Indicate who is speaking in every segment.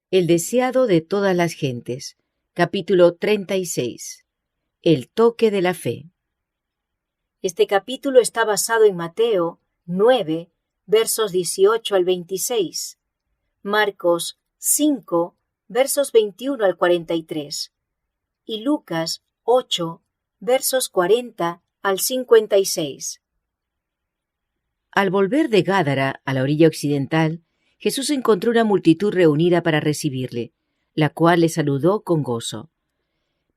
Speaker 1: El deseado de todas las gentes. Capítulo 36. El toque de la fe. Este capítulo está basado en Mateo 9, versos 18 al 26, Marcos 5, versos 21 al 43, y Lucas 8, versos 40 al 56. Al volver de Gádara a la orilla occidental, Jesús encontró una multitud reunida para recibirle, la cual le saludó con gozo.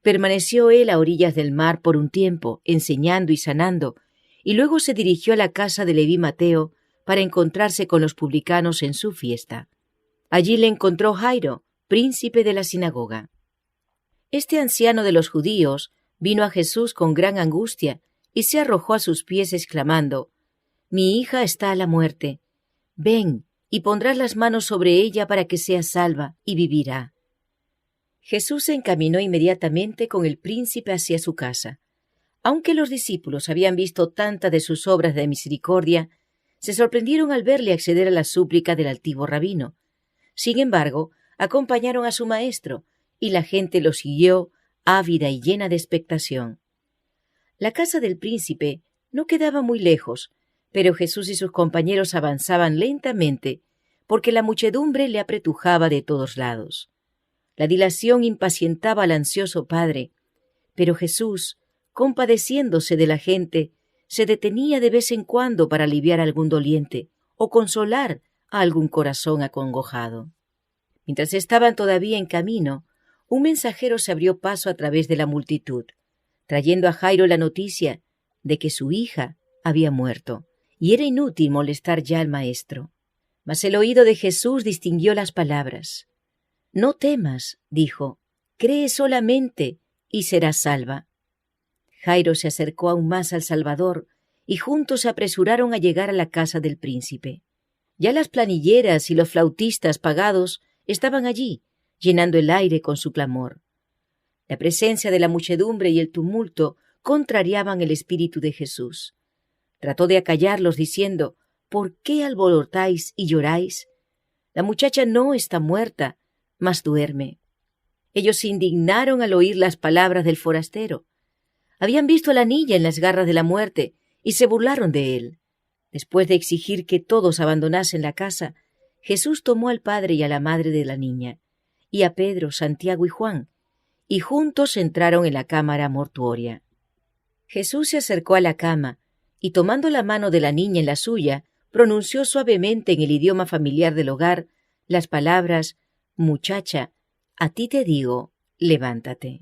Speaker 1: Permaneció él a orillas del mar por un tiempo, enseñando y sanando, y luego se dirigió a la casa de Leví Mateo para encontrarse con los publicanos en su fiesta. Allí le encontró Jairo, príncipe de la sinagoga. Este anciano de los judíos vino a Jesús con gran angustia y se arrojó a sus pies exclamando: «Mi hija está a la muerte. Ven, y pondrás las manos sobre ella para que sea salva, y vivirá». Jesús se encaminó inmediatamente con el príncipe hacia su casa. Aunque los discípulos habían visto tantas de sus obras de misericordia, se sorprendieron al verle acceder a la súplica del altivo rabino. Sin embargo, acompañaron a su maestro, y la gente lo siguió, ávida y llena de expectación. La casa del príncipe no quedaba muy lejos, pero Jesús y sus compañeros avanzaban lentamente, porque la muchedumbre le apretujaba de todos lados. La dilación impacientaba al ansioso padre, pero Jesús, compadeciéndose de la gente, se detenía de vez en cuando para aliviar a algún doliente o consolar a algún corazón acongojado. Mientras estaban todavía en camino, un mensajero se abrió paso a través de la multitud, trayendo a Jairo la noticia de que su hija había muerto, y era inútil molestar ya al maestro. Mas el oído de Jesús distinguió las palabras. «No temas», dijo, «cree solamente y serás salva». Jairo se acercó aún más al Salvador y juntos se apresuraron a llegar a la casa del príncipe. Ya las planilleras y los flautistas pagados estaban allí, llenando el aire con su clamor. La presencia de la muchedumbre y el tumulto contrariaban el espíritu de Jesús. Trató de acallarlos diciendo: «¿Por qué alborotáis y lloráis? La muchacha no está muerta, mas duerme». Ellos se indignaron al oír las palabras del forastero. Habían visto a la niña en las garras de la muerte y se burlaron de él. Después de exigir que todos abandonasen la casa, Jesús tomó al padre y a la madre de la niña, y a Pedro, Santiago y Juan, y juntos entraron en la cámara mortuoria. Jesús se acercó a la cama, y tomando la mano de la niña en la suya, pronunció suavemente en el idioma familiar del hogar las palabras: «Muchacha, a ti te digo, levántate».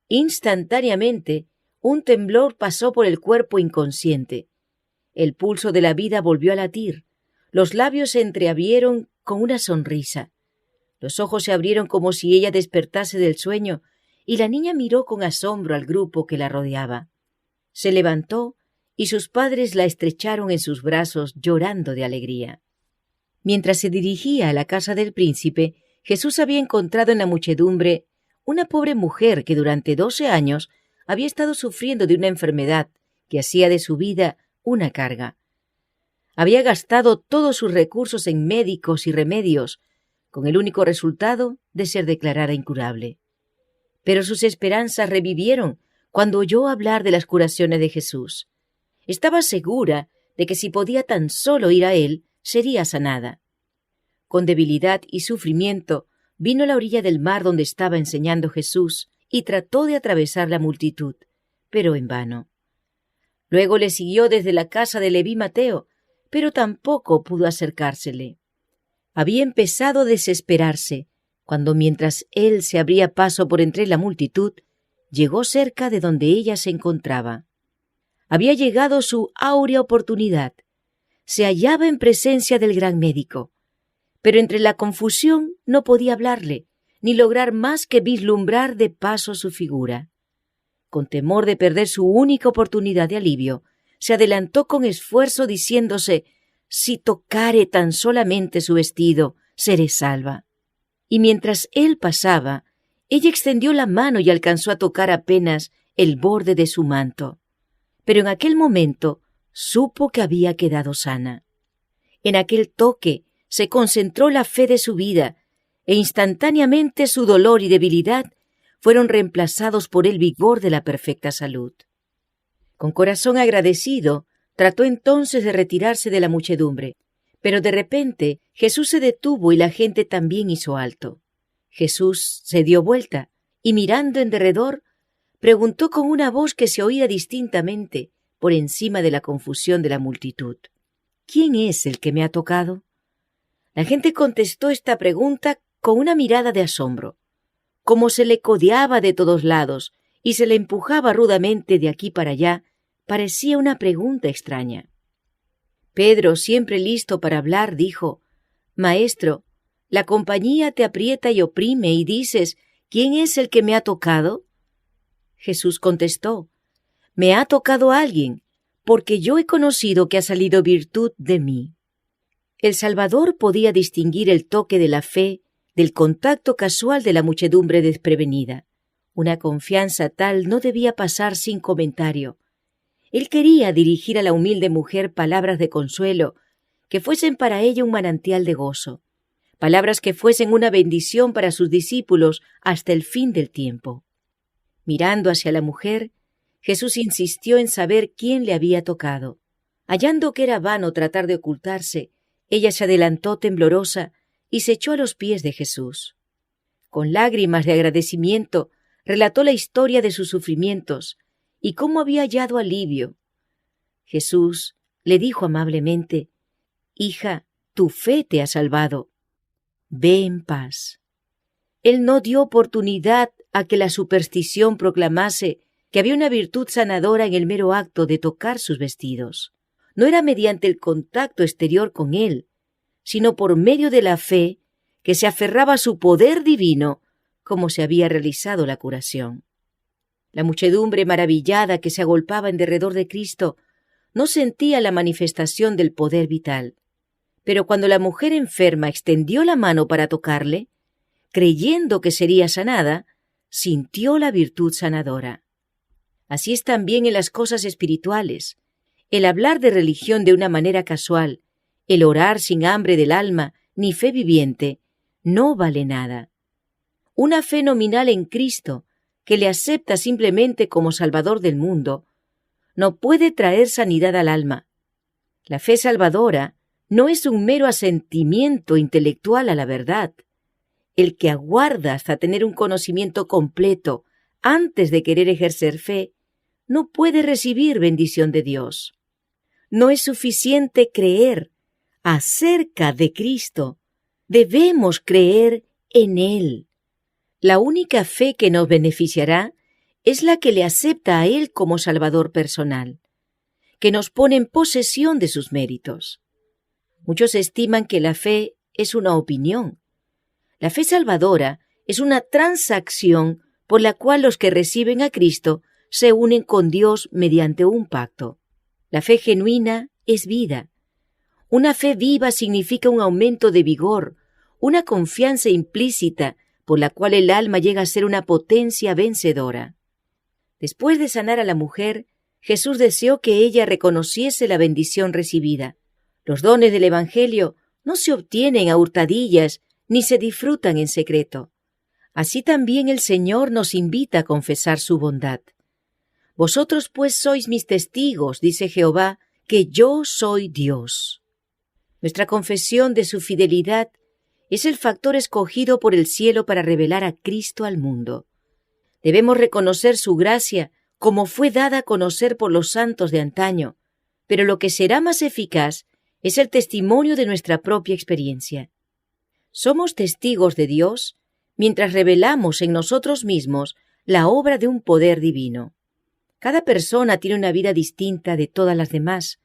Speaker 1: Instantáneamente, un temblor pasó por el cuerpo inconsciente. El pulso de la vida volvió a latir, los labios se entreabrieron con una sonrisa. Los ojos se abrieron como si ella despertase del sueño, y la niña miró con asombro al grupo que la rodeaba. Se levantó, y sus padres la estrecharon en sus brazos llorando de alegría. Mientras se dirigía a la casa del príncipe, Jesús había encontrado en la muchedumbre una pobre mujer que durante 12 años había estado sufriendo de una enfermedad que hacía de su vida una carga. Había gastado todos sus recursos en médicos y remedios, con el único resultado de ser declarada incurable. Pero sus esperanzas revivieron cuando oyó hablar de las curaciones de Jesús. Estaba segura de que si podía tan solo ir a él, sería sanada. Con debilidad y sufrimiento, vino a la orilla del mar donde estaba enseñando Jesús y trató de atravesar la multitud, pero en vano. Luego le siguió desde la casa de Leví Mateo, pero tampoco pudo acercársele. Había empezado a desesperarse, cuando mientras él se abría paso por entre la multitud, llegó cerca de donde ella se encontraba. Había llegado su áurea oportunidad. Se hallaba en presencia del gran médico, pero entre la confusión no podía hablarle, ni lograr más que vislumbrar de paso su figura. Con temor de perder su única oportunidad de alivio, se adelantó con esfuerzo diciéndose: «Si tocare tan solamente su vestido, seré salva». Y mientras él pasaba, ella extendió la mano y alcanzó a tocar apenas el borde de su manto. Pero en aquel momento supo que había quedado sana. En aquel toque se concentró la fe de su vida, e instantáneamente su dolor y debilidad fueron reemplazados por el vigor de la perfecta salud. Con corazón agradecido, trató entonces de retirarse de la muchedumbre, pero de repente Jesús se detuvo y la gente también hizo alto. Jesús se dio vuelta y mirando en derredor, preguntó con una voz que se oía distintamente por encima de la confusión de la multitud: ¿Quién es el que me ha tocado? La gente contestó esta pregunta con una mirada de asombro. Como se le codeaba de todos lados y se le empujaba rudamente de aquí para allá, parecía una pregunta extraña. Pedro, siempre listo para hablar, dijo: «Maestro, la compañía te aprieta y oprime y dices, ¿quién es el que me ha tocado?» Jesús contestó: «Me ha tocado alguien, porque yo he conocido que ha salido virtud de mí». El Salvador podía distinguir el toque de la fe del contacto casual de la muchedumbre desprevenida. Una confianza tal no debía pasar sin comentario. Él quería dirigir a la humilde mujer palabras de consuelo que fuesen para ella un manantial de gozo, palabras que fuesen una bendición para sus discípulos hasta el fin del tiempo. Mirando hacia la mujer, Jesús insistió en saber quién le había tocado. Hallando que era vano tratar de ocultarse, ella se adelantó temblorosa y se echó a los pies de Jesús. Con lágrimas de agradecimiento, relató la historia de sus sufrimientos y cómo había hallado alivio. Jesús le dijo amablemente: «Hija, tu fe te ha salvado. Ve en paz». Él no dio oportunidad a que la superstición proclamase que había una virtud sanadora en el mero acto de tocar sus vestidos. No era mediante el contacto exterior con él, sino por medio de la fe que se aferraba a su poder divino, como se había realizado la curación. La muchedumbre maravillada que se agolpaba en derredor de Cristo no sentía la manifestación del poder vital, pero cuando la mujer enferma extendió la mano para tocarle, creyendo que sería sanada, sintió la virtud sanadora. Así es también en las cosas espirituales. El hablar de religión de una manera casual, el orar sin hambre del alma ni fe viviente, no vale nada. Una fe nominal en Cristo, que le acepta simplemente como Salvador del mundo, no puede traer sanidad al alma. La fe salvadora no es un mero asentimiento intelectual a la verdad. El que aguarda hasta tener un conocimiento completo antes de querer ejercer fe, no puede recibir bendición de Dios. No es suficiente creer acerca de Cristo, debemos creer en Él. La única fe que nos beneficiará es la que le acepta a Él como Salvador personal, que nos pone en posesión de sus méritos. Muchos estiman que la fe es una opinión. La fe salvadora es una transacción por la cual los que reciben a Cristo se unen con Dios mediante un pacto. La fe genuina es vida. Una fe viva significa un aumento de vigor, una confianza implícita por la cual el alma llega a ser una potencia vencedora. Después de sanar a la mujer, Jesús deseó que ella reconociese la bendición recibida. Los dones del Evangelio no se obtienen a hurtadillas ni se disfrutan en secreto. Así también el Señor nos invita a confesar su bondad. Vosotros pues sois mis testigos, dice Jehová, que yo soy Dios. Nuestra confesión de su fidelidad es el factor escogido por el cielo para revelar a Cristo al mundo. Debemos reconocer su gracia como fue dada a conocer por los santos de antaño, pero lo que será más eficaz es el testimonio de nuestra propia experiencia. Somos testigos de Dios mientras revelamos en nosotros mismos la obra de un poder divino. Cada persona tiene una vida distinta de todas las demás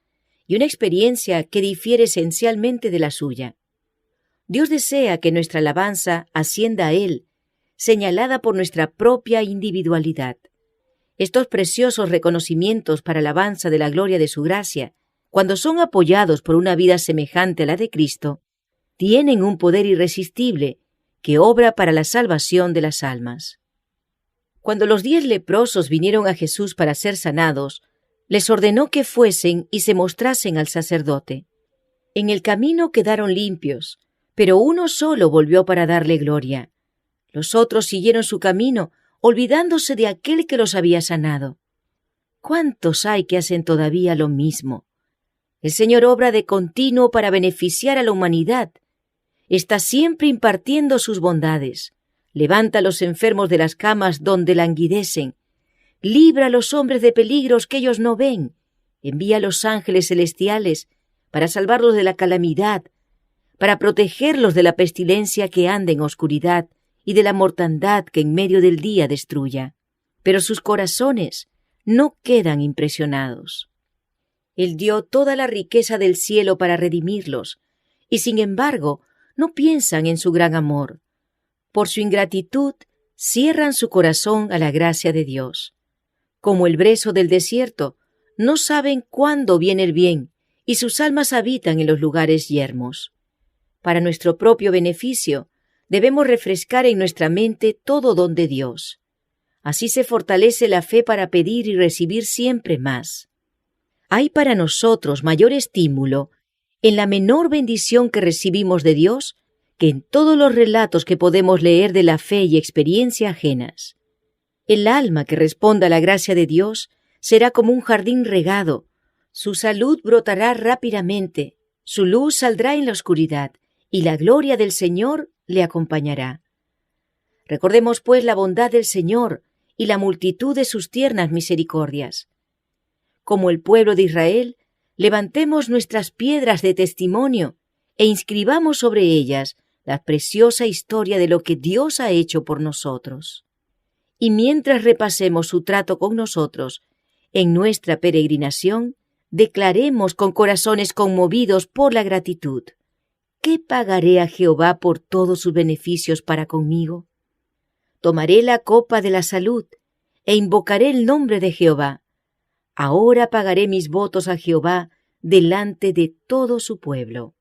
Speaker 1: y una experiencia que difiere esencialmente de la suya. Dios desea que nuestra alabanza ascienda a Él, señalada por nuestra propia individualidad. Estos preciosos reconocimientos para alabanza de la gloria de su gracia, cuando son apoyados por una vida semejante a la de Cristo, tienen un poder irresistible que obra para la salvación de las almas. Cuando los 10 leprosos vinieron a Jesús para ser sanados, les ordenó que fuesen y se mostrasen al sacerdote. En el camino quedaron limpios, pero uno solo volvió para darle gloria. Los otros siguieron su camino, olvidándose de aquel que los había sanado. ¿Cuántos hay que hacen todavía lo mismo? El Señor obra de continuo para beneficiar a la humanidad. Está siempre impartiendo sus bondades. Levanta a los enfermos de las camas donde languidecen. Libra a los hombres de peligros que ellos no ven. Envía a los ángeles celestiales para salvarlos de la calamidad, para protegerlos de la pestilencia que anda en oscuridad y de la mortandad que en medio del día destruya. Pero sus corazones no quedan impresionados. Él dio toda la riqueza del cielo para redimirlos, y sin embargo no piensan en su gran amor. Por su ingratitud cierran su corazón a la gracia de Dios. Como el brezo del desierto, no saben cuándo viene el bien, y sus almas habitan en los lugares yermos. Para nuestro propio beneficio, debemos refrescar en nuestra mente todo don de Dios. Así se fortalece la fe para pedir y recibir siempre más. Hay para nosotros mayor estímulo en la menor bendición que recibimos de Dios que en todos los relatos que podemos leer de la fe y experiencia ajenas. El alma que responda a la gracia de Dios será como un jardín regado. Su salud brotará rápidamente, su luz saldrá en la oscuridad, y la gloria del Señor le acompañará. Recordemos, pues, la bondad del Señor y la multitud de sus tiernas misericordias. Como el pueblo de Israel, levantemos nuestras piedras de testimonio e inscribamos sobre ellas la preciosa historia de lo que Dios ha hecho por nosotros. Y mientras repasemos su trato con nosotros en nuestra peregrinación, declaremos con corazones conmovidos por la gratitud: ¿qué pagaré a Jehová por todos sus beneficios para conmigo? Tomaré la copa de la salud e invocaré el nombre de Jehová. Ahora pagaré mis votos a Jehová delante de todo su pueblo.